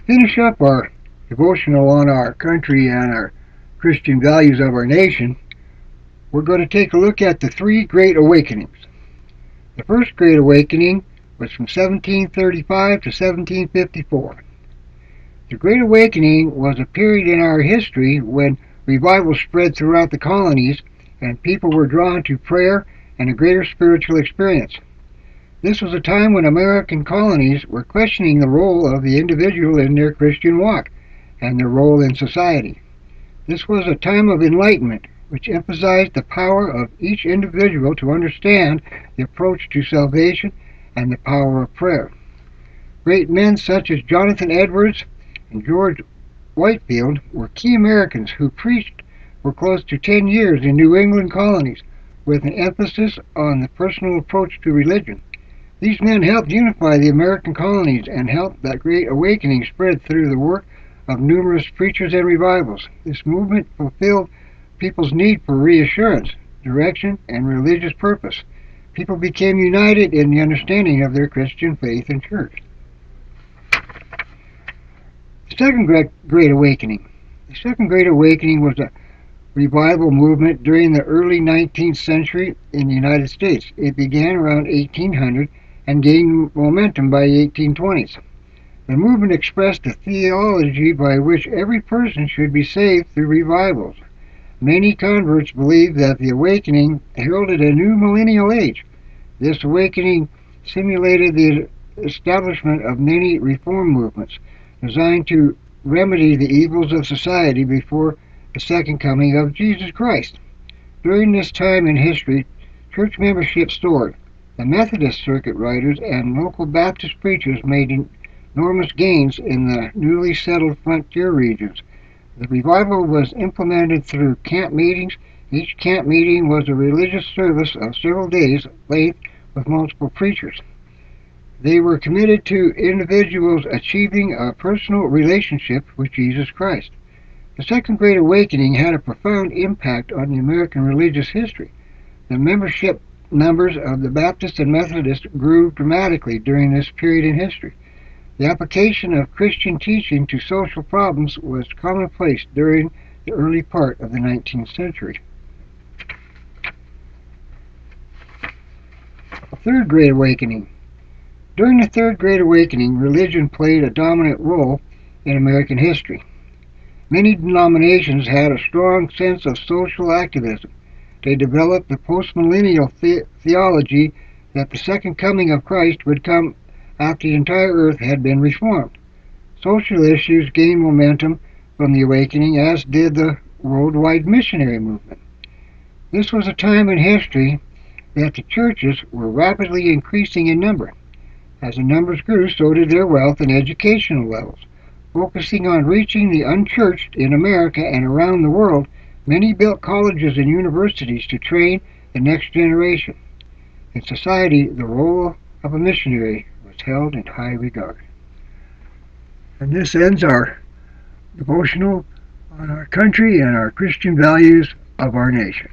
finish up our devotional on our country and our Christian values of our nation, we're going to take a look at the three Great Awakenings. The first Great Awakening was from 1735 to 1754. The Great Awakening was a period in our history when revival spread throughout the colonies and people were drawn to prayer and a greater spiritual experience. This was a time when American colonies were questioning the role of the individual in their Christian walk and their role in society. This was a time of enlightenment, which emphasized the power of each individual to understand the approach to salvation and the power of prayer. Great men such as Jonathan Edwards and George Whitefield were key Americans who preached for close to 10 years in New England colonies with an emphasis on the personal approach to religion. These men helped unify the American colonies and helped that Great Awakening spread through the work of numerous preachers and revivals. This movement fulfilled people's need for reassurance, direction, and religious purpose. People became united in the understanding of their Christian faith and church. The Second Great Awakening. The Second Great Awakening was a revival movement during the early 19th century in the United States. It began around 1800 and gained momentum by the 1820s. The movement expressed a theology by which every person should be saved through revivals. Many converts believed that the awakening heralded a new millennial age. This awakening simulated the establishment of many reform movements designed to remedy the evils of society before the second coming of Jesus Christ. During this time in history, church membership soared. The Methodist circuit riders and local Baptist preachers made enormous gains in the newly settled frontier regions. The revival was implemented through camp meetings. Each camp meeting was a religious service of several days' length with multiple preachers. They were committed to individuals achieving a personal relationship with Jesus Christ. The Second Great Awakening had a profound impact on the American religious history. The membership numbers of the Baptist and Methodist grew dramatically during this period in history. The application of Christian teaching to social problems was commonplace during the early part of the 19th century. The Third Great Awakening. During the Third Great Awakening, religion played a dominant role in American history. Many denominations had a strong sense of social activism. They developed the postmillennial theology that the second coming of Christ would come after the entire earth had been reformed. Social issues gained momentum from the awakening, as did the worldwide missionary movement. This was a time in history that the churches were rapidly increasing in number. As the numbers grew, so did their wealth and educational levels. Focusing on reaching the unchurched in America and around the world, many built colleges and universities to train the next generation. In society, the role of a missionary was held in high regard. And this ends our devotional on our country and our Christian values of our nation.